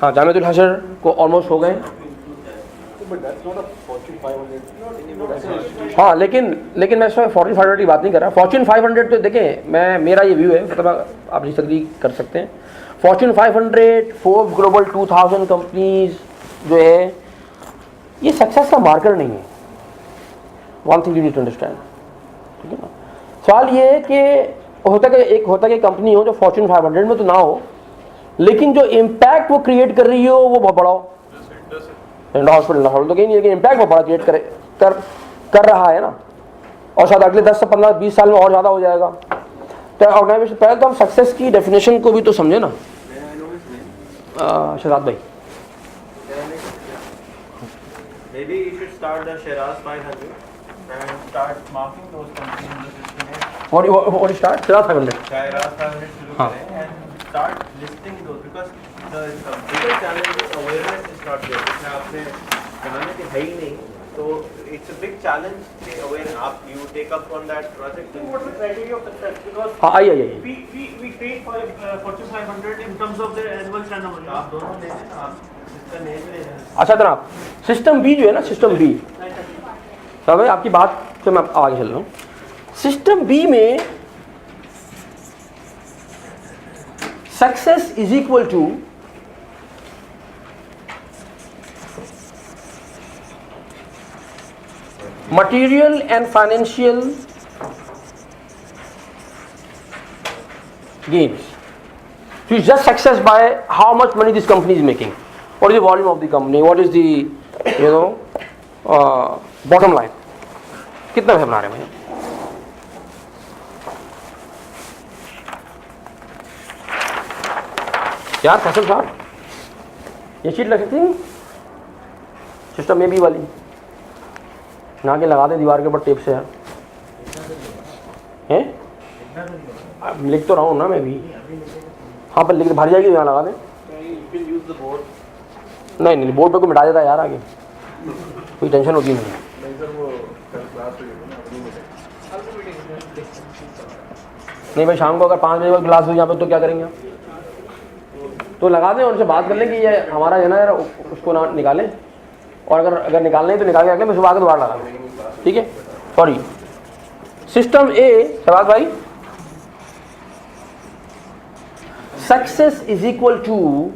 हाँ जामियातुल हशर को ऑलमोस्ट हो गए। हाँ लेकिन मैं इसमें फॉर्च्यून 500 की बात नहीं कर रहा। फॉर्च्यून 500 तो देखें, मैं मेरा ये व्यू है, मतलब आप डिसएग्री कर सकते हैं। फॉर्च्यून 500, फोर्ब्स ग्लोबल 2000 कंपनीज जो है ये सक्सेस का मार्कर नहीं है। One thing you need to understand, ठीक है ना। सवाल ये है कि होता कि कंपनी हो जो फॉर्च्यून 500 में तो ना हो, लेकिन जो इम्पैक्ट वो क्रिएट कर रही हो वो बहुत बड़ा हो। हॉस्पिटल तो कहीं नहीं, लेकिन इम्पैक्ट वो बड़ा क्रिएट कर रहा है ना, और शायद अगले 10 से 15-20 साल में और ज़्यादा हो जाएगा। तो ऑर्गेनाइजेशन पहले तो हम सक्सेस की डेफिनेशन को भी तो समझे ना। शहजाद भाई Maybe you should start the Shiraz 500 and start marking those companies in the system. What you start? Shiraz 500. Shiraz 500 शुरू करें and start listing those, because the bigger challenge is awareness is not there. इसमें आपने बनाने के है ही नहीं, तो it's a big challenge कि awareness आप you take up on that project. What is the criteria of success? Because we treat Fortune 500 in terms of their annual turnover. आप दोनों ले लें, आप इसका name ले लें. अच्छा जनाब, सिस्टम बी जो है ना, सिस्टम बी, सब है आपकी बात से मैं आगे चल रहा हूँ। सिस्टम बी में success is equal to material and financial gains. So it's just success by how much money this company is making. What is the volume of the company? What is the bottom line? कितना पैसा बना रहे हैं यार फैसल साहब? ये sheet लग सकती है सिस्टम में भी वाली, ना के लगा दे दीवार के ऊपर टेप से यार। हैं लिख तो रहा हूँ ना मैं भी। हाँ पर लिख भर जाएगी, यहाँ लगा दे। नहीं बोर्ड पे को मिटा देता यार, आगे कोई टेंशन होती नहीं। नहीं भाई शाम को अगर 5 बजे का क्लास हो यहाँ पे तो क्या करेंगे आप? तो लगा दें, उनसे बात कर लें कि ये हमारा है ना यार, उसको ना निकालें, और अगर निकालना है तो निकाल के रख लें, मैं सुबह आकर दोबारा लगा दूँ, ठीक है। सॉरी, सिस्टम ए शहबाज भाई, success is equal to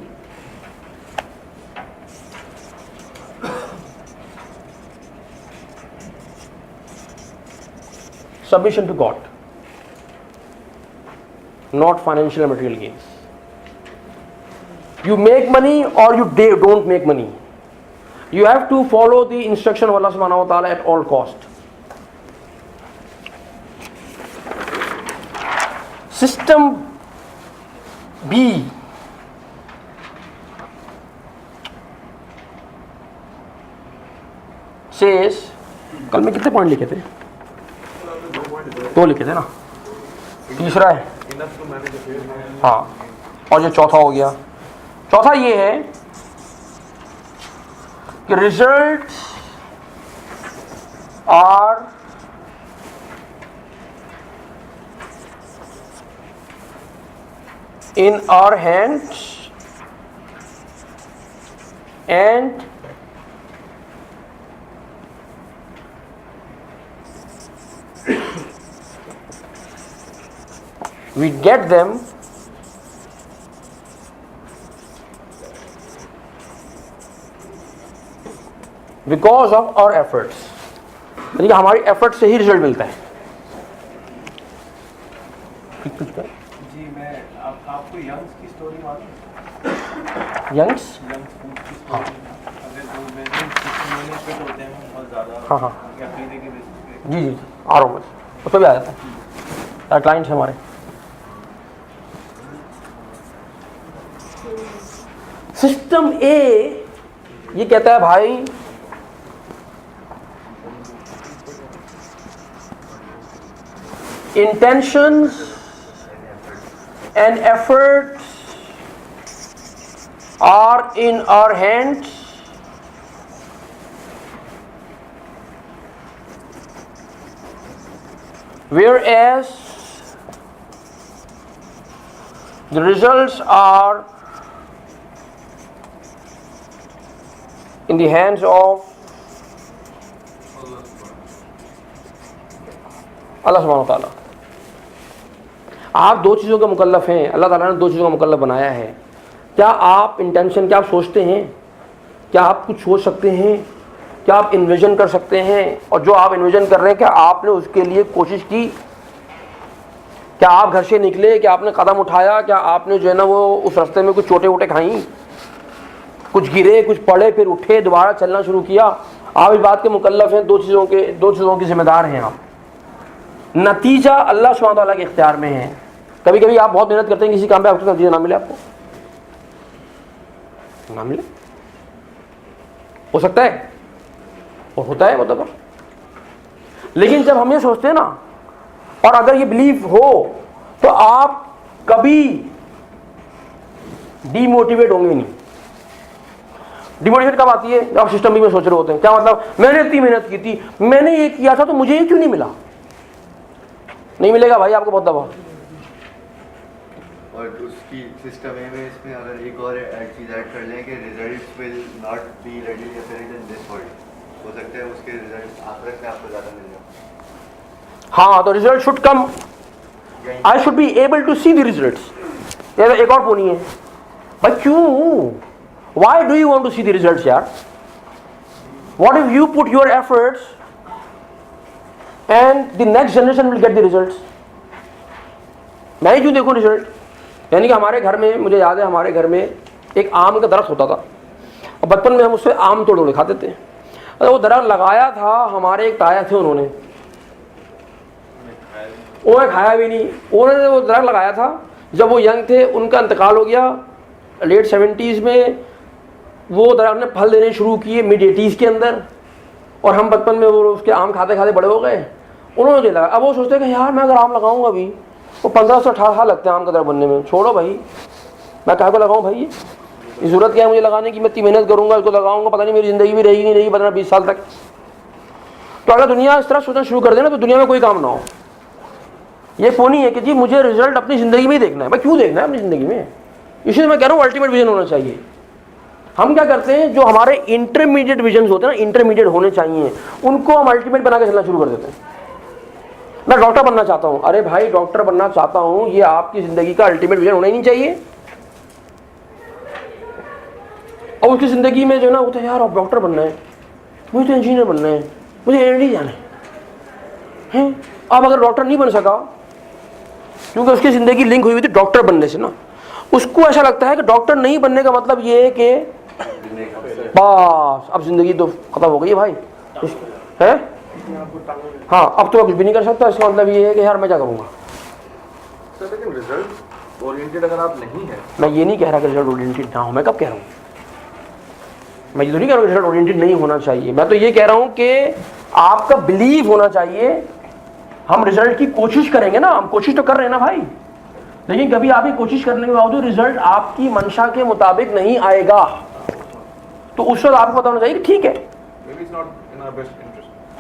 submission to God, not financial and material gains. You make money or you don't make money. You have to follow the instruction of Allah subhanahu wa ta'ala at all cost. System B says, कल में कितने point लिखे थे? 2 लिखे थे ना, तीसरा है हाँ, और जो चौथा हो गया। चौथा ये है कि results are in our hands and we get them because of our efforts. यानी कि हमारी एफर्ट से ही रिजल्ट मिलता है। जी मैं आपको यंग्स की स्टोरी मालूम है? यंग्स हाँ, अगर वो मैनेजमेंट होते हैं बहुत ज़्यादा, हाँ क्या खरीदे की बेसिस पे, जी आ रहा हूँ बस, उस पर भी आ जाता है, क्लाइंट है हमारे। सिस्टम ए ये कहता है भाई intentions and efforts are in our hands, whereas the results are in the hands of अल्लाह सुब्हानहू तआला। आप दो चीज़ों के मुकल्लफ हैं, अल्लाह ताला ने दो चीज़ों का मुकल्लफ बनाया है। क्या आप इंटेंशन, क्या आप सोचते हैं, क्या आप कुछ सोच सकते हैं, क्या आप इन्विजन कर सकते हैं, और जो आप इन्विजन कर रहे हैं क्या आपने उसके लिए कोशिश की? क्या आप घर से निकले, क्या आपने कदम उठाया, क्या आपने जो है ना वो उस रास्ते में कुछ चोटें वोटें खाई, कुछ गिरे, कुछ पड़े, फिर उठे, दोबारा चलना शुरू किया? आप इस बात के मुकल्लफ हैं, दो चीज़ों के जिम्मेदार हैं आप। नतीजा अल्लाह सुब्हानहू तआला के इख्तियार में है। कभी कभी आप बहुत मेहनत करते हैं किसी काम पे, आपको नतीजा ना मिले, आपको ना मिले, हो सकता है और होता है मतलब। लेकिन जब हम ये सोचते हैं ना, और अगर ये बिलीव हो, तो आप कभी डीमोटिवेट होंगे नहीं। डिमोटिवेशन कब आती है? जब आप सिस्टम में सोच रहे होते हैं। क्या मतलब, मैंने इतनी मेहनत की थी, मैंने ये किया था, तो मुझे ये क्यों नहीं मिला? नहीं मिलेगा भाई आपको बहुत दफा। और उसकी सिस्टम में इसमें अगर एक और चीज़ ऐड कर लें कि results will not be ready in this world, हो सकता है उसके रिजल्ट आखिरत में आपको ज़्यादा मिल जाए। हाँ, तो result should come, I should be able to see the results. ये एक और पोनी है भाई, क्यों, why do you want to see the results यार? What if you put your efforts and the next generation will get the results? मैं ही क्यों देखूं रिजल्ट? यानी कि हमारे घर में, मुझे याद है हमारे घर में एक आम का दरख्त होता था, और बचपन में हम उससे आम तोड़ खाते थे। वो दरख्त लगाया था, हमारे एक ताया थे, उन्होंने खाया भी नहीं। उन्होंने वो दरख्त लगाया था जब वो यंग थे, उनका इंतकाल हो गया लेट 70s में। वो दरख्त ने फल देने शुरू किए मिड 80s के अंदर, और हम बचपन में वो उसके आम खाते खाते बड़े हो गए। उन्होंने जो लगा, अब वो सोचते हैं कि यार मैं अगर आम लगाऊंगा अभी, वो 15 से 18 साल लगते हैं आम का दरख्त बनने में, छोड़ो भाई, मैं कहाँ को लगाऊँ भाई? ये ज़रूरत क्या है मुझे लगाने की? मैं इतनी मेहनत करूँगा, इसको लगाऊंगा, पता नहीं मेरी ज़िंदगी भी रहेगी नहीं रहेगी 15-20 साल तक। तो अगर दुनिया इस तरह सोचना शुरू कर देना, तो दुनिया में कोई काम ना हो। ये फोनी है कि जी मुझे रिजल्ट अपनी ज़िंदगी में ही देखना है। भाई क्यों देखना है अपनी ज़िंदगी में? इसलिए मैं कह रहा हूँ अल्टीमेट विजन होना चाहिए। हम क्या करते हैं, जो हमारे इंटरमीडिएट विजन होते हैं ना, इंटरमीडिएट होने चाहिए, उनको हम अल्टीमेट बना के चलना शुरू कर देते हैं। मैं डॉक्टर बनना चाहता हूँ, अरे भाई डॉक्टर बनना चाहता हूँ, ये आपकी ज़िंदगी का अल्टीमेट विजन होना ही नहीं चाहिए। और उसकी ज़िंदगी में जो ना होता है, यार अब डॉक्टर बनना है, मुझे तो इंजीनियर बनना है, मुझे एनडी जाना है। अब अगर डॉक्टर नहीं बन सका, क्योंकि उसकी ज़िंदगी लिंक हुई हुई थी डॉक्टर बनने से ना, उसको ऐसा लगता है कि डॉक्टर नहीं बनने का मतलब ये है कि बस अब ज़िंदगी तो ख़त्म हो गई है भाई, है? हाँ, अब तो मैं कुछ भी नहीं कर सकता। इसका मतलब ये है कि यार मैं क्या करूँगा? सर लेकिन रिजल्ट ओरिएंटेड अगर आप नहीं है, मैं ये नहीं कह रहा कि रिजल्ट ओरिएंटेड ना हो, मैं कब कह रहा हूँ? मैं ये तो नहीं कह रहा हूँ रिजल्ट ओरिएंटेड नहीं होना चाहिए। मैं तो ये कह रहा हूँ कि आपका बिलीव होना चाहिए। हम रिजल्ट की कोशिश करेंगे ना, हम कोशिश तो कर रहे हैं ना भाई, लेकिन कभी आपकी कोशिश करने के बावजूद रिजल्ट आपकी मंशा के मुताबिक नहीं आएगा, तो उस वक्त आपको पता होना चाहिए कि ठीक है,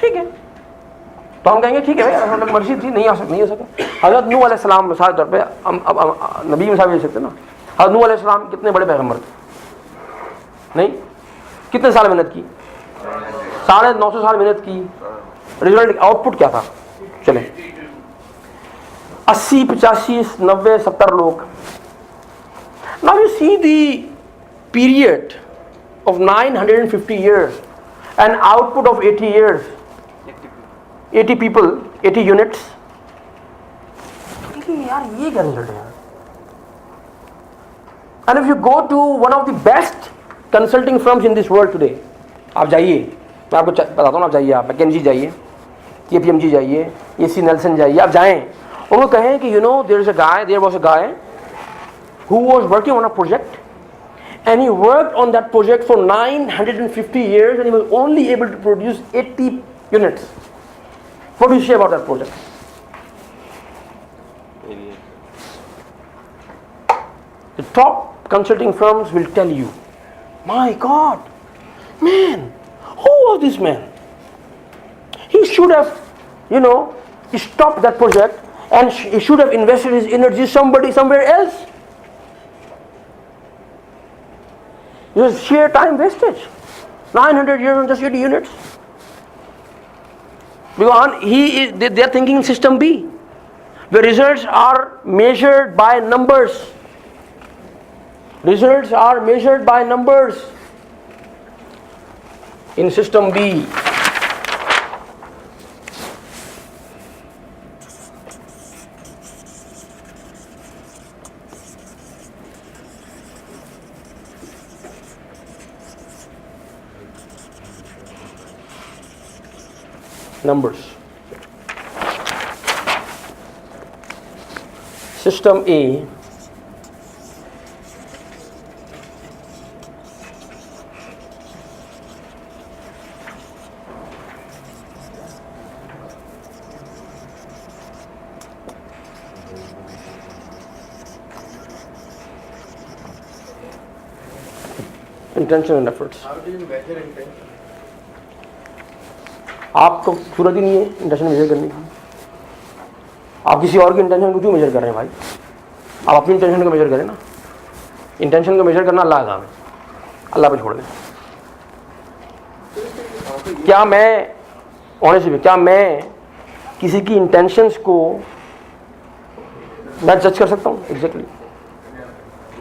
ठीक है। तो हम कहेंगे ठीक है भाई, मतलब मर्जी थी, नहीं हो सका। हज़रत नूह अलैहिस्सलाम मिसाल तौर पे, अब नबी मिसाल ले सकते ना। हज़रत नूह अलैहिस्सलाम कितने बड़े पैगम्बर थे? नहीं, कितने साल मेहनत की? 950 साल मेहनत की। रिजल्ट आउटपुट क्या था? चले 80, 85, 90, 70 लोग। Now you see the period of 950 years, an output of 80 years, 80 people, 80 units. यार ये क्या रिजल्ट है यार? And if you go to one of the best consulting firms in this world today, आप जाइए, मैं आपको बताता हूँ, आप जाइए, आप McKinsey जाइए, KPMG जाइए, AC Nelson जाइए, आप जाएं और वो कहें कि there was a guy who was working on a project, and he worked on that project for 950 years, and he was only able to produce 80 units. What do you say about that project? The top consulting firms will tell you, my God, man, who was this man? He should have, stopped that project, and he should have invested his energy somewhere else. It was sheer time wastage. 900 units on just 80 units. Because they are thinking system B, where results are measured by numbers. Results are measured by numbers in system B. Numbers. System A intention and efforts. How do you measure intention? आपको सूरत ही नहीं है intention major करने की। आप किसी और की intention को क्यों मेजर कर रहे हैं भाई? आप अपनी इंटेंशन को मेजर करें ना। इंटेंशन को मेजर करना अल्लाह का काम है, अल्लाह पे छोड़ दें। क्या मैं ऑनेस्टली क्या मैं किसी की इंटेंशंस को मैं जज कर सकता हूँ? Exactly.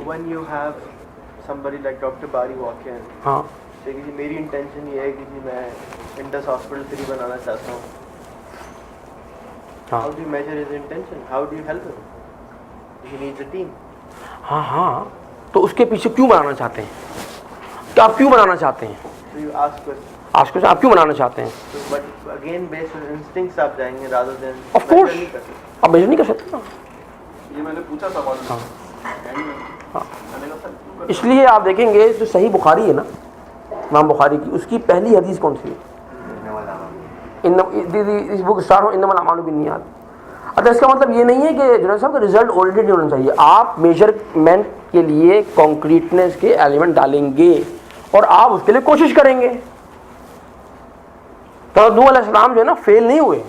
When you have somebody like Dr. Bari walk in, हाँ, देखिए जी मेरी इंटेंशन ये है कि जी मैं इंडस हॉस्पिटल 3 बनाना चाहता हूँ। हाँ, How do you measure his intention? How do you help him? He needs a team. हाँ, हाँ, तो उसके पीछे क्यों बनाना चाहते हैं? क्या आप क्यों बनाना चाहते हैं? So you ask questions. आज आप क्यों बनाना चाहते हैं? So, but again based on instincts आप जाएंगे rather than Of course. measure नहीं कर सकते। आप मेजर नहीं कर सकते ना। ये मैंने पूछा सवाल। हाँ। हाँ। मैंने कहा सर क्यों कर इसलिए आप देखेंगे जो सही बुखारी है ना, इमाम बुखारी की, उसकी पहली हदीस कौन सी है? इस बुक स्टार्ट हो इन्नमल अमालु बिन्नियात। अच्छा, इसका मतलब ये नहीं है कि जुनैद साहब का रिजल्ट ऑलरेडी नहीं होना चाहिए। आप मेजरमेंट के लिए कॉन्क्रीटनेस के एलिमेंट डालेंगे और आप उसके लिए कोशिश करेंगे। तो नूह अलैहिस्सलाम जो है ना फेल नहीं हुए,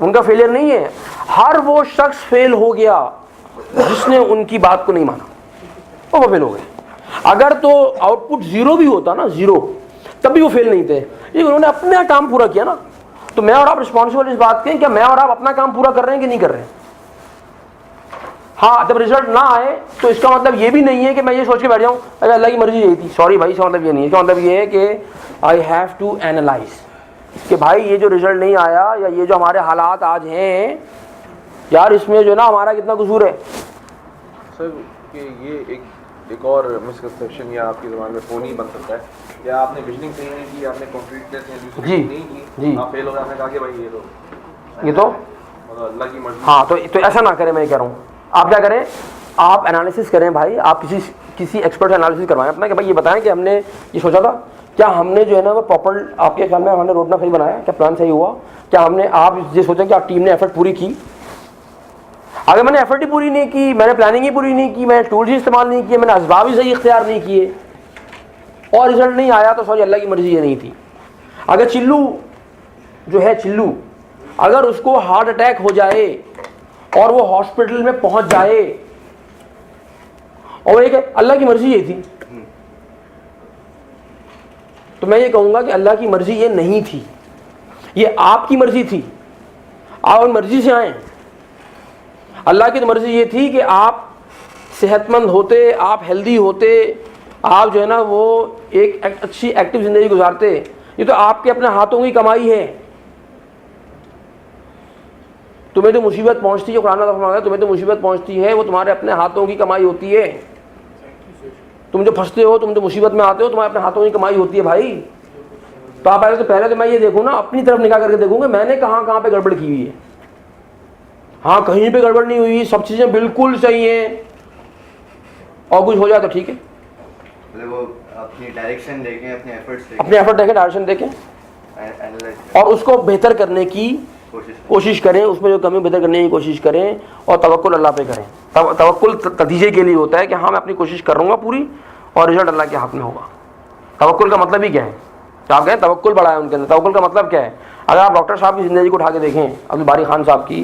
उनका फेलियर नहीं है। हर वो शख्स फेल हो गया जिसने उनकी बात को नहीं माना, वो फेल हो गए। अगर तो आउटपुट जीरो भी होता ना, जीरो, तब भी वो फेल नहीं थे। ये उन्होंने अपना काम पूरा किया ना। तो मैं और आप रिस्पॉन्सिबल इस बात के, क्या मैं और आप अपना काम पूरा कर रहे हैं कि नहीं कर रहे हैं? हाँ, जब रिजल्ट ना आए तो इसका मतलब ये भी नहीं है कि मैं ये सोच के बैठ जाऊँ अरे अल्लाह की मर्जी यही थी। सॉरी भाई, इसका मतलब ये नहीं है। इसका मतलब ये है कि आई हैव टू एनालाइज कि भाई ये जो रिजल्ट नहीं आया या ये जो हमारे हालात आज हैं यार, इसमें जो है ना हमारा कितना कसूर है। सर कि ये एक और मिसकंसेप्शन या आपकी ज़बान में फ़ोन ही बन सकता है, या आपने विजनिंग सही नहीं की, आपने कॉन्क्रीटनेस जी, नहीं की, जी, आप फेल हो गए, आपने कहा कि भाई ये तो मतलब अल्लाह की मर्जी। हाँ, तो ऐसा ना करें। मैं कह रहा हूँ आप क्या करें, आप एनालिसिस करें भाई। आप किसी एक्सपर्ट से एनालिसिस करवाएं अपना कि भाई ये बताएं कि हमने ये सोचा था, क्या हमने जो है ना वो प्रॉपर आपके ख्याल में हमने रोड मैप सही बनाया, क्या प्लान सही हुआ, क्या हमने आप ये सोचा कि आप टीम ने एफर्ट पूरी की? अगर मैंने एफर्ट ही पूरी नहीं की, मैंने प्लानिंग ही पूरी नहीं की, मैंने टूल्स ही इस्तेमाल नहीं किए, मैंने असबाब ही सही इख्तियार नहीं किए और रिजल्ट नहीं आया, तो सॉरी अल्लाह की मर्जी ये नहीं थी। अगर चिल्लू जो है, चिल्लू अगर उसको हार्ट अटैक हो जाए और वो हॉस्पिटल में पहुंच जाए और एक अल्लाह की मर्जी ये थी, तो मैं ये कहूंगा कि अल्लाह की मर्जी ये नहीं थी, ये आपकी मर्जी थी। आप मर्जी से आए। अल्लाह की तो मर्जी ये थी कि आप सेहतमंद होते, आप हेल्दी होते, आप जो है ना वो एक अच्छी एक्टिव ज़िंदगी गुजारते। ये तो आपके अपने हाथों की कमाई है। तुम्हें जो मुसीबत पहुंचती है, कुरान में फरमाया तुम्हें तो मुसीबत पहुंचती है, वो तुम्हारे अपने हाथों की कमाई होती है। तुम जो फंसते हो, तुम जो मुसीबत में आते हो, तुम्हारे अपने हाथों की कमाई होती है भाई। तो आप पहले तो मैं ये देखूँ ना, अपनी तरफ निगाह करके देखूँगा मैंने कहाँ पे गड़बड़ की हुई है। हाँ, कहीं पे गड़बड़ नहीं हुई, सब चीज़ें बिल्कुल सही हैं, और कुछ हो जाए तो ठीक है। मतलब वो अपनी डायरेक्शन देखें, अपने एफर्ट्स देखें, अपने एफर्ट देखें, डायरेक्शन देखें एनालाइज और उसको बेहतर करने की कोशिश करें, उसमें जो कमी बेहतर करने की कोशिश करें और तवक्कुल अल्लाह पे करें। तवक्कुल नतीजे के लिए होता है कि हाँ मैं अपनी कोशिश करूँगा पूरी और रिजल्ट अल्लाह के हाथ में होगा। तवक्कुल का मतलब ही क्या है? तो आप कहें तवक्कुल बड़ा है उनके अंदर। तवक्कुल का मतलब क्या है? अगर आप डॉक्टर साहब की ज़िंदगी को उठा के देखें, अब्दुल बारी खान साहब की,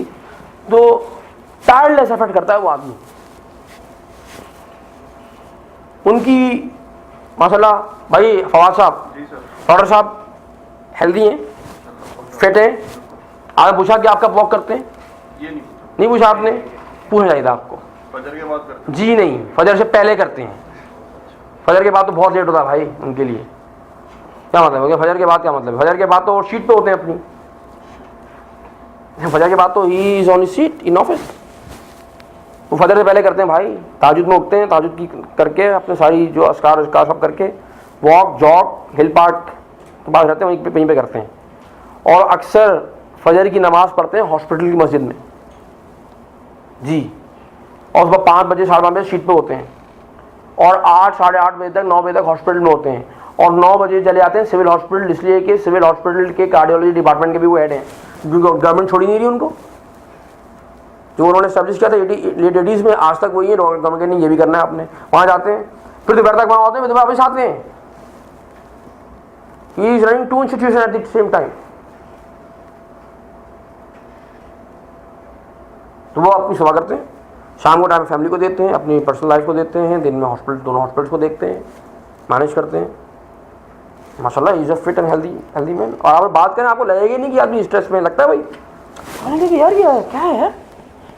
तो टायरलेस एफर्ट करता है वो आदमी। उनकी माशाल्लाह। भाई फवाद साहब, डॉक्टर साहब हेल्दी हैं, फिट हैं। आपने पूछा कि आप कब वॉक करते हैं? ये नहीं पूछा आपने, पूछना चाहिए था आपको। फजर के बाद करते जी नहीं, फजर से पहले करते हैं। फजर के बाद तो बहुत लेट होता है भाई उनके लिए। क्या मतलब है फजर के बाद? क्या मतलब? फजर के बाद तो शीट पे होते हैं अपनी। फजर के बाद तो he is on seat in office. वो फजर से पहले करते हैं भाई। ताजुद में उठते हैं, ताजुद की करके अपने सारी जो अस्कार उसकार सब करके वॉक जॉग हिल पार्क के पास रहते हैं, वहीं पे करते हैं। और अक्सर फजर की नमाज़ पढ़ते हैं हॉस्पिटल की मस्जिद में जी। और सुबह 5 बजे 5:30 बजे शीट पे होते हैं और 8 साढ़े 8 बजे तक 9 बजे तक हॉस्पिटल में होते हैं। और 9 बजे चले जाते हैं सिविल हॉस्पिटल, इसलिए कि सिविल हॉस्पिटल के कार्डियोलॉजी डिपार्टमेंट के भी वो हेड हैं, क्योंकि गवर्नमेंट छोड़ी नहीं रही उनको। जो उन्होंने स्टैब्लिश किया था लेट 80s में, आज तक वही है। गवर्नमेंट ने ये भी करना है आपने। वहाँ जाते हैं, फिर दोपहर तक वहाँ होते हैं, फिर वापस आते हैं। He is running 2 institution at the same time. तो वो अपनी सेवा करते हैं, शाम को टाइम फैमिली को देते हैं, अपनी पर्सनल लाइफ को देते हैं, दिन में हॉस्पिटल दोनों हॉस्पिटल्स को देखते हैं, मैनेज करते हैं। माशाल्लाह is a fit and healthy man. और आप बात करें आपको लगेगा नहीं कि आदमी स्ट्रेस में लगता है भाई। कि यार ये क्या है,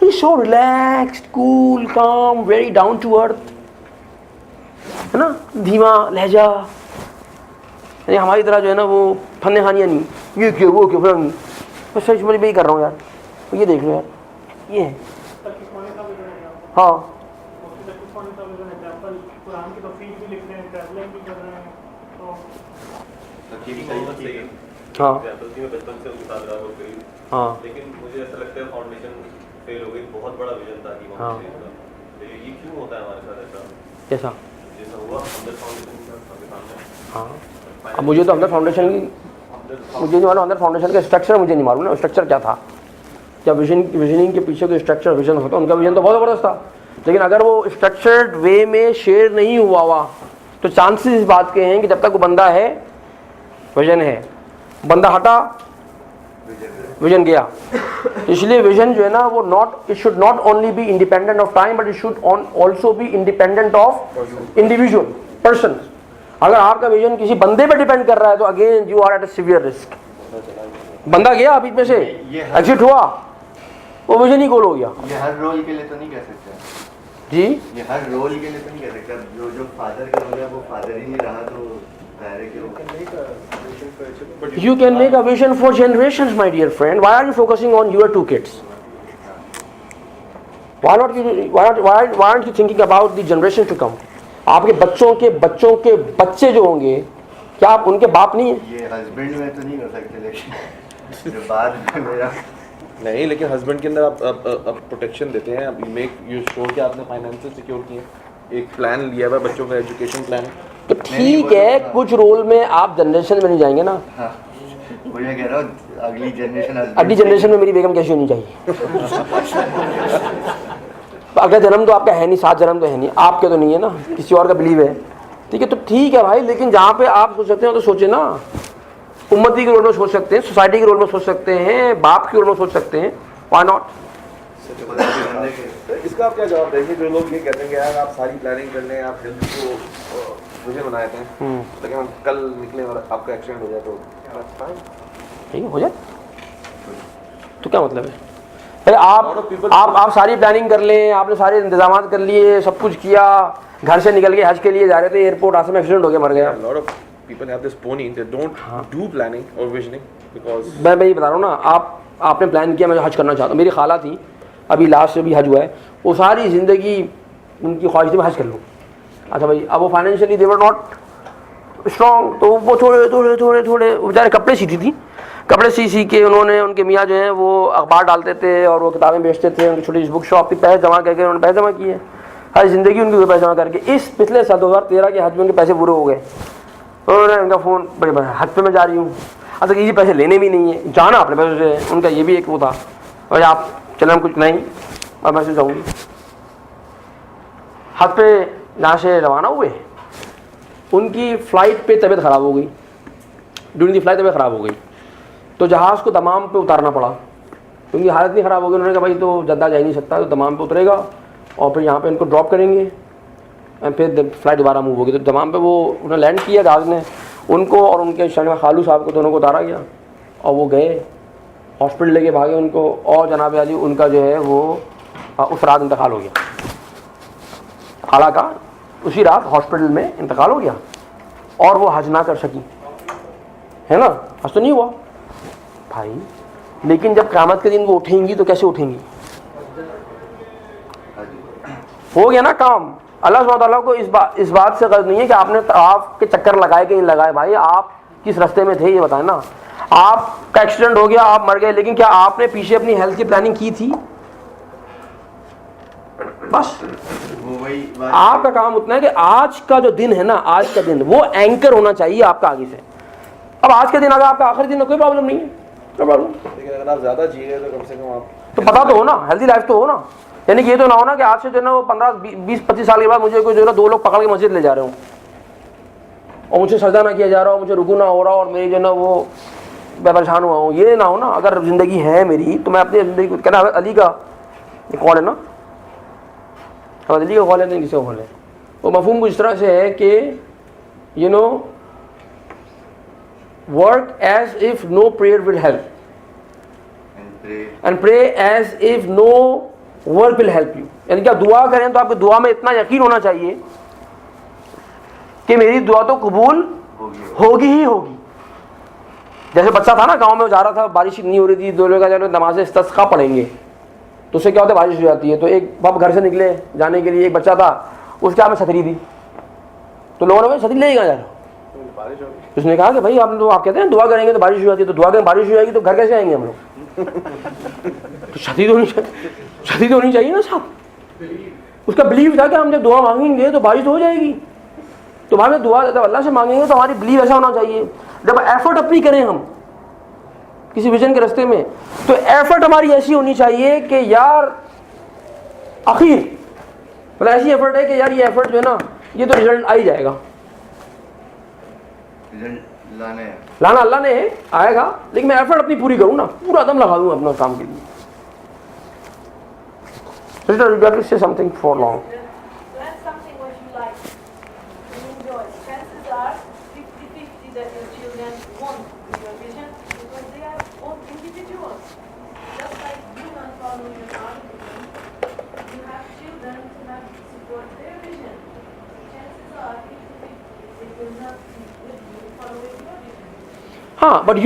ही सो रिलैक्स्ड कूल काम वेरी डाउन टू अर्थ, है ना, धीमा लहजा। यानी हमारी तरह जो है ना वो फन्ने खानियाँ नहीं, ये क्यों वो क्यों, मैं सच में भी कर रहा हूँ यार, तो ये देख लो यार, ये है। हाँ कुरान की तफसीर भी लिख रहे हैं, ट्रैवलिंग भी कर रहे हैं, तो हाँ बचपन से उनके साथ रहा करीब। हाँ लेकिन मुझे ऐसा लगता है फाउंडेशन फेल हो गई। बहुत बड़ा विजन था कि हाँ। वहाँ ये क्यों होता है हमारे साथ ऐसा? कैसा? जैसा हुआ हमदर्द फाउंडेशन के सामने। हाँ अब मुझे तो हमदर्द फाउंडेशन की मुझे नहीं मालूम, हमदर्द फाउंडेशन का स्ट्रक्चर मुझे नहीं मालूम ना, स्ट्रक्चर क्या था, क्या विजनिंग के पीछे कोई स्ट्रक्चर विजन होता। उनका विजन तो बहुत ज़बरदस्त था, लेकिन अगर वो स्ट्रक्चर्ड वे में शेयर नहीं हुआ तो चांसेस इस बात के हैं कि जब तक वो बंदा है विजन है, बंदा हटा विजन गया। इसलिए विजन जो है ना वो it should not only be independent of time but it should also be independent of individual person. अगर आपका विजन किसी बंदे पे डिपेंड कर रहा है तो again you are at a severe risk. बंदा गया बीच में से, एग्जिट हुआ, वो विजन ही गोल हो गया। ये हर रोल के लिए तो नहीं कह सकते जी, ये हर रोल के लिए तो नहीं कह सकते। जो फादर का रोल है वो फादर ही नहीं रहा तो you can make a vision for generations, my dear friend. Why are you focusing on your 2 kids? Why aren't you thinking about the generation to come? आपके बच्चों के बच्चे जो होंगे, क्या आप उनके बाप नहीं हैं? ये हस्बैंड में तो नहीं कर सकते, लेकिन जो बाद में मेरा नहीं, लेकिन हस्बैंड के अंदर आप प्रोटेक्शन देते हैं, आप यू शो कि आपने फाइनेंशियल सिक्योर किए, एक प्लान लिया हुआ बच्चों का एजुकेशन प्लान। तो ठीक है, कुछ रोल में आप जनरेशन में नहीं जाएंगे ना। हाँ, वो ये कह रहा हूँ अगली जनरेशन में मेरी बेगम कैसी होनी चाहिए? अगला जन्म तो आपका है नहीं, 7 जन्म तो है नहीं, आपके तो नहीं है ना, किसी और का बिलीव है। ठीक है, तो ठीक है भाई, लेकिन जहाँ पे आप सोच सकते हो तो सोचे ना। उम्मती के रोल में सोच सकते हैं, सोसाइटी के रोल में सोच सकते हैं, बाप के रोल में सोच सकते हैं, व्हाई नॉट? इसका आप क्या जवाब देंगे जो लोग ये कहते हैं कि यार आप सारी प्लानिंग कर लें, आप जल्दी को मुझे बनाए थे, लेकिन हम कल निकले और आपका एक्सीडेंट हो जाए तो ठीक है, हो जाए तो क्या मतलब है? अरे आप सारी प्लानिंग कर लें, आपने सारे इंतजाम कर लिए, सब कुछ किया, घर से निकल के हज के लिए जा रहे थे, एयरपोर्ट रास्ते में एक्सीडेंट हो गया, मर गया। Lot of people have this pony, they don't do planning और विजनिंग बिकॉज़ मैं ये बता रहा हूँ ना, आपने प्लान किया मैं हज करना चाहता हूँ। मेरी खाला थी, अभी लास्ट से भी हज हुआ है, वो सारी ज़िंदगी उनकी ख्वाहिश थी मैं हज कर लूँ। अच्छा भाई, अब वो financially they were not strong, तो वो थोड़े बेचारे कपड़े सीती थी, कपड़े सी के उन्होंने, उनके मियाँ जो हैं वो अखबार डालते थे और वो किताबें बेचते थे, उनकी छोटी बुक शॉप थी, पैसे जमा करके उन्होंने पैसे जमा किए, हर ज़िंदगी उनकी पैसे जमा करके। इस पिछले साल 2013 के हज में उनके पैसे पूरे हो गए। उन्होंने उनका फ़ोन बड़े हज पे मैं जा रही हूँ, अब तक ये पैसे लेने भी नहीं है, जाना अपने पैसे से, उनका ये भी एक वो था, और आप चले हम कुछ नहीं, और मैं से जाऊँगी। हज पे यहाँ से रवाना हुए, उनकी फ़्लाइट पे तबीयत ख़राब हो गई, ड्यूरिंग दी फ्लाइट तबीयत ख़राब हो गई, तो जहाज़ को दमाम पे उतारना पड़ा, क्योंकि हालत नहीं ख़राब हो गई। उन्होंने कहा भाई तो जद्दा जा ही नहीं सकता, तो दमाम पे उतरेगा और फिर यहाँ पे इनको ड्रॉप करेंगे। फिर फ्लाइट दोबारा मूव होगी। तो तमाम पे वो उन्होंने लैंड किया जहाज़ ने, उनको और उनके शर्मा खालू साहब को दोनों को उतारा गया और वो गए हॉस्पिटल लेके भागे उनको, और जनाब अली उनका जो है वो उस रात इंतकाल हो गया। खाला का उसी रात हॉस्पिटल में इंतकाल हो गया और वो हज ना कर सकी, है ना, हज तो नहीं हुआ भाई। लेकिन जब क़यामत के दिन वो उठेंगी तो कैसे उठेंगी? हो गया ना काम। अल्लाह सुब्हानहू तआला को इस बात से गर्ज नहीं है कि आपने तवाफ के चक्कर लगाए कि नहीं लगाए। भाई आप किस रास्ते में थे ये बताएं ना। आपका एक्सीडेंट हो गया, आप मर गए, लेकिन क्या आपने पीछे अपनी हेल्थ की प्लानिंग की थी? बस वो वही बात आपका काम उतना है कि आज का जो दिन है ना, आज का दिन वो एंकर होना चाहिए आपका आगे से। अब आज के दिन अगर आपका आखिरी दिन है कोई प्रॉब्लम नहीं है, कोई प्रॉब्लम। लेकिन अगर आप ज़्यादा जी रहे तो कम से कम आप तो पता तो हो ना, हेल्दी लाइफ तो हो ना। यानी कि ये तो ना हो ना कि आज से जो है ना वो 15-20-25 साल के बाद मुझे कोई जो है ना 2 लोग पकड़ के मस्जिद ले जा रहे हो और मुझे सजदा ना किया जा रहा हो, मुझे रुकू ना हो रहा और मेरी जो है ना वो मैं परेशान हुआ हूँ। ये ना हो ना। अगर ज़िंदगी है मेरी तो मैं अपनी ज़िंदगी को कहना। अली का कॉल है ना, अली का कॉल है नहीं, किसी का कॉल है। वो मफहूम कुछ इस तरह से है कि you know work as if no prayer will help and pray as if no work will help you. यानी कि आप दुआ करें तो आपकी दुआ में इतना यकीन होना चाहिए कि मेरी दुआ तो कबूल होगी ही होगी। जैसे बच्चा था ना, गांव में जा रहा था, बारिश नहीं हो रही थी, 2 लोग नमाज इस्तिस्का पढ़ेंगे तो उससे क्या होता है, बारिश हो जाती है। तो एक बाप घर से निकले जाने के लिए, एक बच्चा था, उसके हाथ में छतरी दी, तो लोगों ने कहा छतरी ले कहाँ जा रहा हो? बारिश होगी। उसने कहा कि भाई आप तो आप कहते हैं दुआ करेंगे तो बारिश हो जाती है, तो दुआ करें बारिश हो जाएगी तो घर कैसे आएंगे हम लोग? तो छतरी तो होनी चाहिए ना साहब। उसका बिलीव था कि हम जब दुआ मांगेंगे तो बारिश तो हो जाएगी। तो भाई दुआ जब अल्लाह से मांगेंगे तो हमारी बिलीव ऐसा होना चाहिए। जब एफर्ट अपनी करें हम किसी विजन के रास्ते में, तो एफर्ट हमारी ऐसी होनी चाहिए कि यार आखिर मतलब ऐसी एफर्ट है कि यार ये एफर्ट जो है ना ये तो रिजल्ट आ ही जाएगा। रिजल्ट लाना अल्लाह ने आएगा, लेकिन मैं एफर्ट अपनी पूरी करूँ ना, पूरा दम लगा दूँ अपना काम के लिए। Sister, you got to say something for long. Learn something what you like, you enjoy. Chances are 50-50 that your children won't do your vision because they are all individuals. Just like you and follow your own vision, you have children who have to support their vision. Chances are 50-50 they will not be with you following your vision. But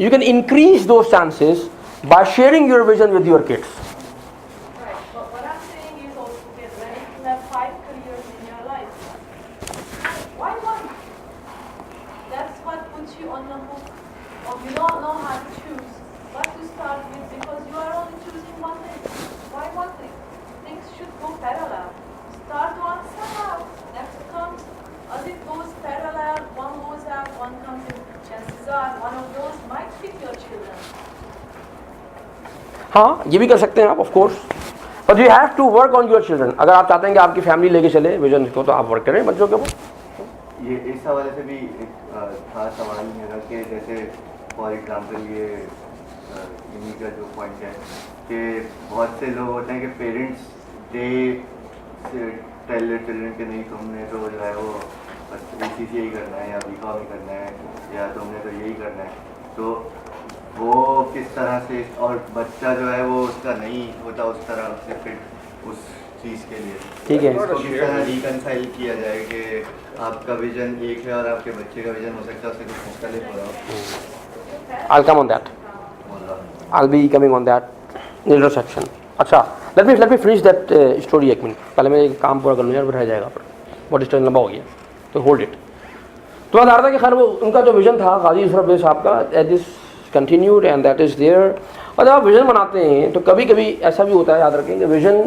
you can increase those chances by sharing your vision with your kids. Right, but what I'm saying is also get ready to have 5 careers in your life. Why one? That's what puts you on the hook of you don't know how to choose what to start with because you are only choosing one thing. Why one thing? Things should go parallel. Start one, start out. Next comes, as it goes parallel, one goes out, one comes in. Chances are one of those might fit your children. हाँ, ये भी कर सकते हैं आप of course, but you have to work on your children. अगर आप चाहते हैं कि आपकी फैमिली लेके चले विजन को, तो आप वर्क करें बच्चों के ऊपर। ये इस हवाले से भी एक खास सवाल मेरा कि जैसे फॉर एग्जांपल ये इन्हीं का जो पॉइंट है कि बहुत से लोग होते हैं कि पेरेंट्स दे टेल चिल्ड्रन के नहीं तुमने तो जो है वो BCCA करना है या BCom करना है या तुमने तो यही करना है, तो वो किस तरह से, और बच्चा जो है वो उसका नहीं होता उस तरह से फिट उस चीज़ के लिए, ठीक है। उसको किस तरह रिकनसाइल किया जाए कि आपका विजन एक है और आपके बच्चे का विजन हो सकता है उससे कुछ मुख्तलिफ हो रहा हो। I'll come on that. I'll be coming on that later section. अच्छा, let me finish that story एक मिनट। पहले मैं एक काम पूरा कर लूँ यार, फिर रह जाएगा फिर बहुत स्टोरी लंबा हो गया, तो होल्ड इट। तो मैं बता रहा था कि खैर वो उनका जो विजन था गाजी यूसुफ अली साहब का, that is continued and that is there. और जब आप विजन बनाते हैं तो कभी कभी ऐसा भी होता है, याद रखें कि विजन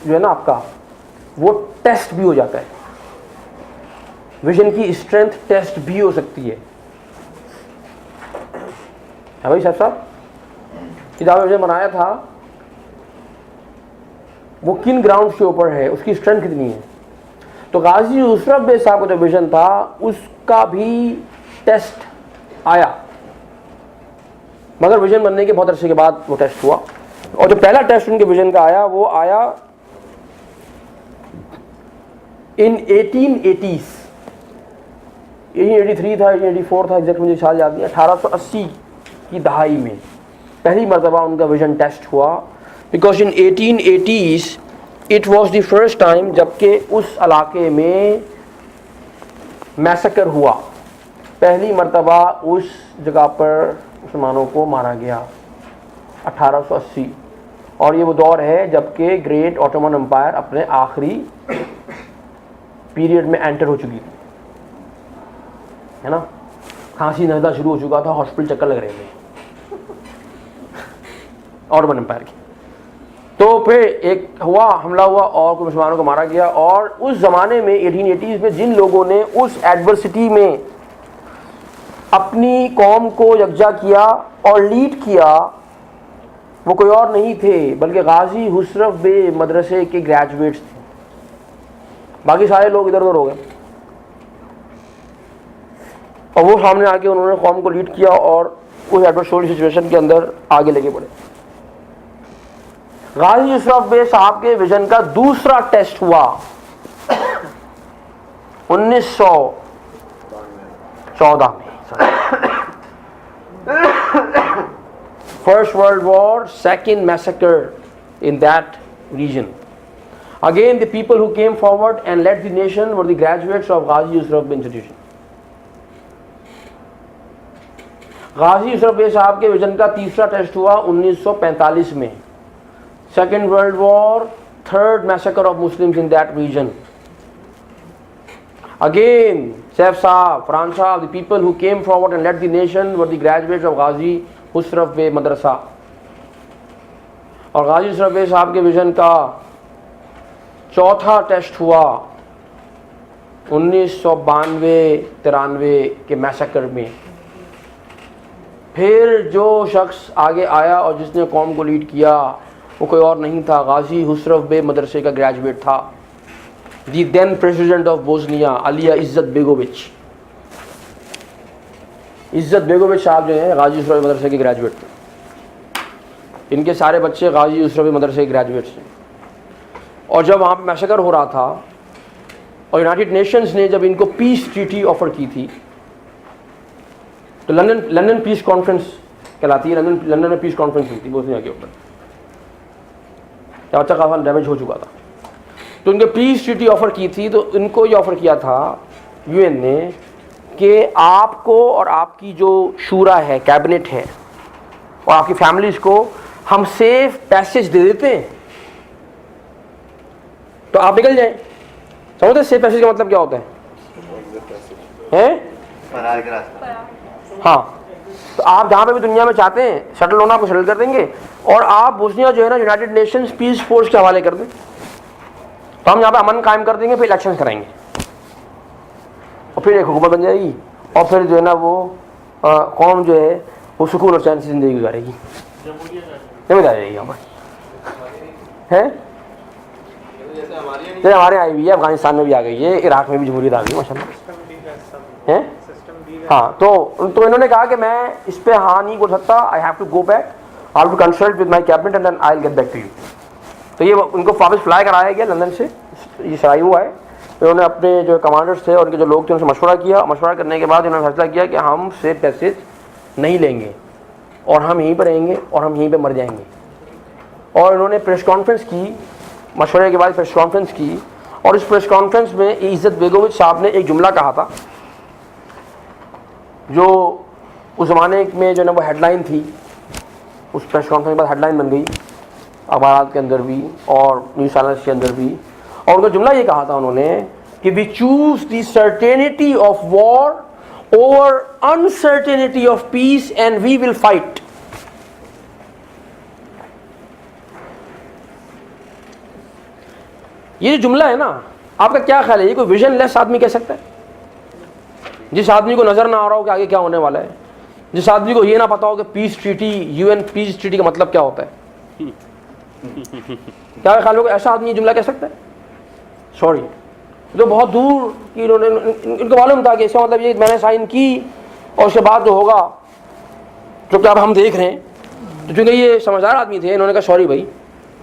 जो है ना आपका वो टेस्ट भी हो जाता है। विजन की स्ट्रेंथ टेस्ट भी हो सकती है भाई साहब कि जब विजन बनाया था वो किन ग्राउंड के ऊपर है, उसकी स्ट्रेंथ कितनी है। तो गाजी यूसुफ अली साहब का जो विजन था उसका भी टेस्ट आया, मगर विजन बनने के बहुत अरसे के बाद वो टेस्ट हुआ। और जो पहला टेस्ट उनके विजन का आया वो आया इन 1880s, 1883 था, 1884 था, एग्जैक्ट मुझे साल याद नहीं, 1880 की दहाई में पहली मरतबा उनका विजन टेस्ट हुआ। Because in 1880s it was the first time जबकि उस इलाके में मैसेकर हुआ, पहली मरतबा उस जगह पर मुसलमानों को मारा गया 1880। और ये वो दौर है जबकि ग्रेट ऑटोमन एम्पायर अपने आखिरी पीरियड में एंटर हो चुकी थी, है ना। खांसी नजला शुरू हो चुका था, हॉस्पिटल चक्कर लग रहे थे ऑटोमन एम्पायर की। तो फिर एक हुआ, हमला हुआ और कुछ मुसलमानों को मारा गया। और उस ज़माने में 1880s में जिन लोगों ने उस एडवर्सिटी में अपनी कौम को यकजा किया और लीड किया, वो कोई और नहीं थे बल्कि गाजी हुसरफ बे मदरसे के ग्रेजुएट्स थे। बाकी सारे लोग इधर उधर हो गए और वो सामने आके उन्होंने कौम को लीड किया और उस एडवर्सरी सिचुएशन के अंदर आगे लेके बढ़े। गाजी हुसरफ बे साहब के विजन का दूसरा टेस्ट हुआ 1914 में। First World War, second massacre in that region. Again, the people who came forward and led the nation were the graduates of Ghazi Yusuf Bey institution. गाजी यूसुफ बे साहब के विजन का तीसरा टेस्ट हुआ 1945 में। Second World War, third massacre of Muslims in that region. Again, Saif Saab, Farhan Saab, the people who came forward and led the nation were the graduates of Ghazi हुसरफ बे मदरसा। और गाजी हुसरफ बे साहब के vision का चौथा test हुआ 1992-93 के massacre में। फिर जो शख्स आगे आया और जिसने कौम को लीड किया वो कोई और नहीं था, गाजी हुसरफ बे मदरसे का ग्रेजुएट था, दी देन प्रेसिडेंट ऑफ बोस्निया अलिया इज्जत बेगोविच। इज्जत बेगोविच साहब जो हैं गाजी हुसरफ मदरसे के ग्रेजुएट थे। इनके सारे बच्चे गाजी हुसरफ मदरसे के ग्रेजुएट्स थे। और जब वहाँ पर मैसेकर हो रहा था और यूनाइटेड नेशंस ने जब इनको पीस ट्रीटी ऑफर की थी, तो लंदन पीस कॉन्फ्रेंस कहलाती है, लंदन में पीस कॉन्फ्रेंस हुई थी बोस्निया के ऊपर, जब अच्छा खासा डैमेज हो चुका था। तो इनके पीस ट्रीटी ऑफर की थी, तो इनको ये ऑफर किया था यूएन ने कि आपको और आपकी जो शूरा है, कैबिनेट है और आपकी फैमिलीज को हम सेफ पैसेज दे देते हैं तो आप निकल जाएं। समझते सेफ पैसेज का मतलब क्या होता है? फरार का रास्ता। हाँ, तो आप जहाँ पे भी दुनिया में चाहते हैं शटल होना, आपको शटल कर देंगे और आप बोस्निया जो है ना यूनाइटेड नेशंस पीस फोर्स के हवाले कर दें, तो हम यहाँ पे अमन कायम कर देंगे, फिर इलेक्शन कराएंगे और फिर एक हुकूमत बन जाएगी और फिर जो है ना वो कौम जो है वो सुकून और चैन से ज़िंदगी गुजारेगी, जमीन आ जाएगी यहाँ पर है। जैसे हमारे आई हुई है, अफगानिस्तान में भी आ गई है, इराक में भी जमहूरियत आ गई माशाल्लाह है। हाँ, तो इन्होंने कहा कि मैं इस पर हाँ नहीं बोल सकता, I have to go back, I have to consult with my cabinet and then I will get back to you. तो ये उनको वापस फ्लाई कराया गया लंदन से, ये सराई हुआ है। इन्होंने अपने जो कमांडर्स थे और उनके जो लोग थे उनसे मशवरा किया, मशवरा करने के बाद इन्होंने फैसला किया कि हम सेफ पैसेज नहीं लेंगे और हम यहीं पर रहेंगे और हम यहीं पर मर जाएंगे। और इन्होंने प्रेस कॉन्फ्रेंस की, मशवरे के बाद प्रेस कॉन्फ्रेंस की और इस प्रेस कॉन्फ्रेंस में इज्जत बेगोविच साहब ने एक जुमला कहा था जो उस ज़माने में जो ना वो हेडलाइन थी, उस प्रेस कॉन्फ्रेंस के बाद हेडलाइन बन गई अखबार के अंदर भी और न्यूज़ चैनल्स के अंदर भी। और उनका जुमला ये कहा था उन्होंने कि we choose the certainty of war over uncertainty of peace and we will fight. ये जो जुमला है ना, आपका क्या ख्याल है, ये कोई विजन लेस आदमी कह सकता है? जिस आदमी को नजर ना आ रहा हो कि आगे क्या होने वाला है, जिस आदमी को ये ना पता हो कि peace treaty, UN peace treaty का मतलब क्या होता है, क्या ख्याल होगा ऐसा आदमी जुमला कह सकता है? सॉरी, तो बहुत दूर की इनको मालूम था कि इसका मतलब ये मैंने साइन की और उसके बाद जो होगा जो कि अब हम देख रहे हैं। तो चूंकि ये समझदार आदमी थे, इन्होंने कहा सॉरी भाई,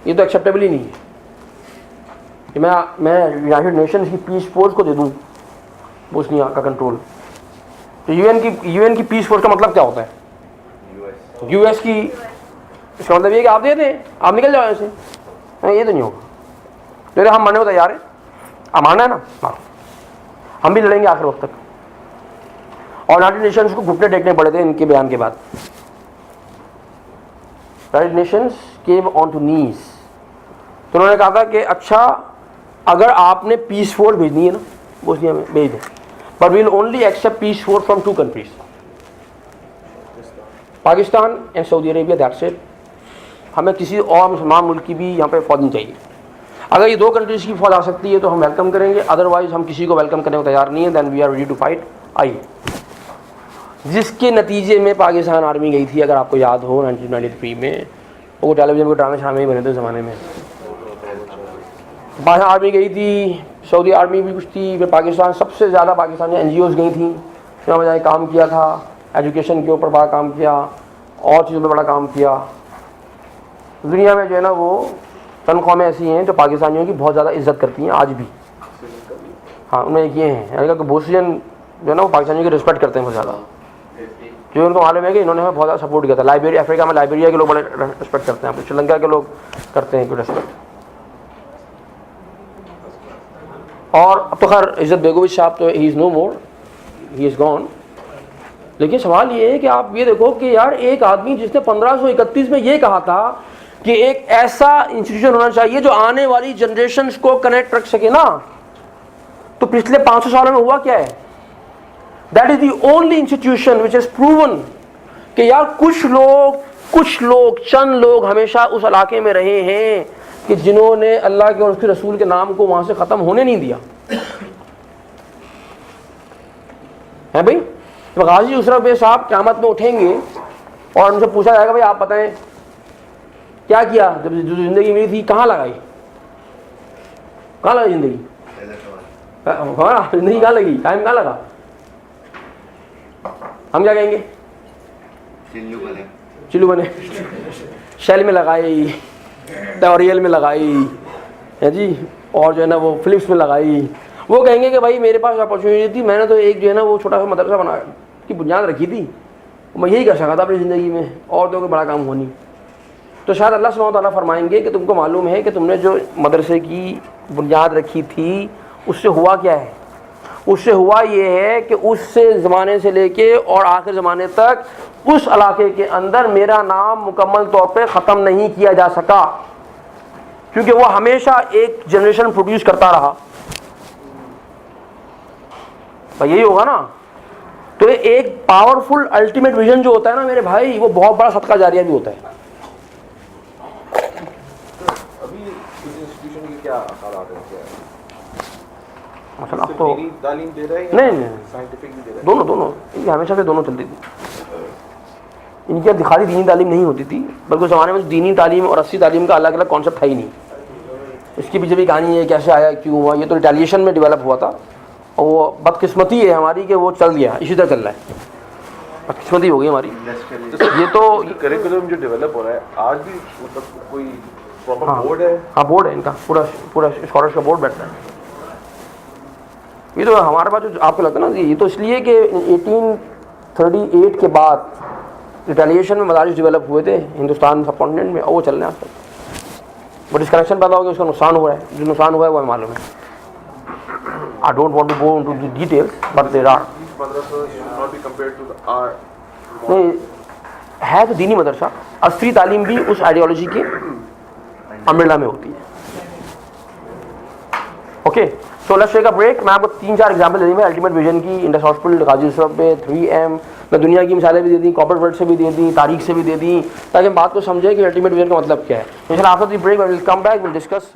ये तो एक्सेप्टेबल ही नहीं है, कि मैं यूनाइटेड नेशंस की पीस फोर्स को दे दूँ बोस्निया का कंट्रोल। तो यूएन की पीस फोर्स का मतलब क्या होता है? यूएस की, इसका मतलब ये कि आप दे दें, आप निकल जाओ ऐसे। ये तो नहीं होगा। तो हम मरने को तैयार हैं, आप मानना है ना, मारो, हम भी लड़ेंगे आखिर वक्त तक। और यूनाइटेड नेशंस को घुटने टेकने पड़े थे इनके बयान के बाद। United Nations came on to knees. तो उन्होंने कहा था कि अच्छा अगर आपने पीस फोर्स भेजनी है ना बोस्निया में, भेज दें, but we will only accept peace force from 2 countries, Pakistan and Saudi Arabia, that's it. हमें किसी और मुसलमान मुल्क की भी यहाँ पे फौज नहीं चाहिए। अगर ये 2 कंट्रीज की फौज आ सकती है तो हम वेलकम करेंगे, अदरवाइज हम किसी को वेलकम करने को तैयार नहीं है। Then we are ready to fight. आइए, जिसके नतीजे में पाकिस्तान आर्मी गई थी, अगर आपको याद हो 1993 में, वो टेलीविजन के ड्रामे शामे ही बने थे उस ज़माने में। पाकिस्तान आर्मी गई थी, सऊदी आर्मी भी कुछ थी, फिर पाकिस्तान, सबसे ज़्यादा पाकिस्तानी NGOs गई थी, फिर वहाँ काम किया था, एजुकेशन के ऊपर बड़ा काम किया, और चीज़ों पर बड़ा काम किया। दुनिया में जो है ना वो चंद कौमें ऐसी हैं जो पाकिस्तानियों की बहुत ज़्यादा इज्जत करती हैं आज भी। हाँ, उनमें एक ये हैं, यानी कि बोस्नियन जो है ना वो पाकिस्तानियों की रिस्पेक्ट करते हैं बहुत ज़्यादा, क्योंकि उनको मालूम है कि इन्होंने हमें बहुत ज़्यादा सपोर्ट किया था। लाइबेरिया, अफ्रीका में लाइबेरिया के लोग बड़े रिस्पेक्ट करते हैं, श्रीलंका के लोग करते हैं कोई रिस्पेक्ट। और अब तो खैर इज़्ज़त बेगोविच साहब तो he is no more, he is gone. लेकिन सवाल ये है कि आप ये देखो कि यार एक आदमी जिसने 1531 में ये कहा था कि एक ऐसा इंस्टीट्यूशन होना चाहिए जो आने वाली जनरेशन्स को कनेक्ट रख सके ना, तो पिछले 500 सालों में हुआ क्या है? That is the only institution which is proven कि यार कुछ लोग चंद लोग हमेशा उस इलाके में रहे हैं कि जिन्होंने अल्लाह के और उसके रसूल के नाम को वहां से ख़त्म होने नहीं दिया है भाई। तो गाजी उसरफ बे साहब क़यामत में उठेंगे और उनसे पूछा जाएगा भाई आप बताएं क्या किया जब जो ज़िंदगी मिली थी, कहाँ लगाई, कहाँ लगी ज़िंदगी? हाँ, ज़िंदगी कहाँ लगी, टाइम कहाँ लगा? हम क्या कहेंगे? चिल्लू बने, शेल में लगाई, टोरियल में लगाई है जी, और जो है ना वो फिलिप्स में लगाई। वो कहेंगे कि भाई मेरे पास अपॉर्चुनिटी थी, मैंने तो एक जो है ना वो छोटा सा मदरसा बना की बुनियाद रखी थी, मैं यही कर सका था अपनी ज़िंदगी में, और तो कोई बड़ा काम हो नहीं। तो शायद अल्लाह सुब्हानहू व तआला फरमाएंगे कि तुमको मालूम है कि तुमने जो मदरसे की बुनियाद रखी थी उससे हुआ क्या है? उससे हुआ ये है कि उससे ज़माने से लेके और आखिर ज़माने तक उस इलाके के अंदर मेरा नाम मुकम्मल तौर पे ख़त्म नहीं किया जा सका, क्योंकि वो हमेशा एक जनरेशन प्रोड्यूस करता रहा। तो यही होगा ना। तो एक पावरफुल अल्टीमेट विजन जो होता है ना मेरे भाई, वो बहुत बड़ा सदका जारिया भी होता है। अभी इस इंस्टीट्यूशन की क्या हालात है? मसला तो तालीम दे रहे हैं, नहीं साइंटिफिक भी दे रहे हैं, दोनों इनकी हमेशा से दोनों चलती थी। इनकी अब खाली दीनी तालीम नहीं होती थी, बल्कि उस ज़माने में दीनी तालीम और अस्सी तालीम का अलग अलग कॉन्सेप्ट था ही नहीं। इसकी पीछे भी कहानी है कैसे आया, क्यों हुआ, ये तो रिटेलिएशन में डेवलप हुआ था, और वो बदकिस्मती है हमारी कि वो चल गया, इसी तरह चल रहा है, बदकिस्मती हो गई हमारी। ये तो करिकुलम जो डेवलप हो रहा है आज भी, मतलब कोई प्रॉपर बोर्ड है? हाँ, बोर्ड है इनका, पूरा स्कॉलर्स का बोर्ड बैठता है। ये तो हमारे पास जो आपको लगता है ना, ये तो इसलिए कि 1838 के बाद रिटेलिएशन में मदारिस डेवलप हुए थे हिंदुस्तान सब कॉन्टिनेंट में, और वो चल रहे हैं आज तक। वो डिस्कनेक्शन पैदा हो गया, उसका नुकसान हुआ है, जो नुकसान हुआ है वो हमें मालूम है। I don't want to go into the details, but there are. Madrasa should not be compared to our नहीं है तो दीनी मदरसा, असली तालीम भी उस आइडियोलॉजी के अम्ब्रेला में होती है। Okay, so let's take a break. मैं आपको 3-4 एग्जांपल दे दूँगा अल्टीमेट विजन की। इंडस हॉस्पिटल, गाजी यूसुफ पे 3M, मैं दुनिया की मिसालें भी दे दी, कॉर्पोरेट वर्ल्ड से भी दे दी, तारीख से भी दे दी, ताकि हम बात को समझें कि अल्टीमेट विजन का मतलब क्या है। इंशाल्लाह after the break we will come back, will discuss.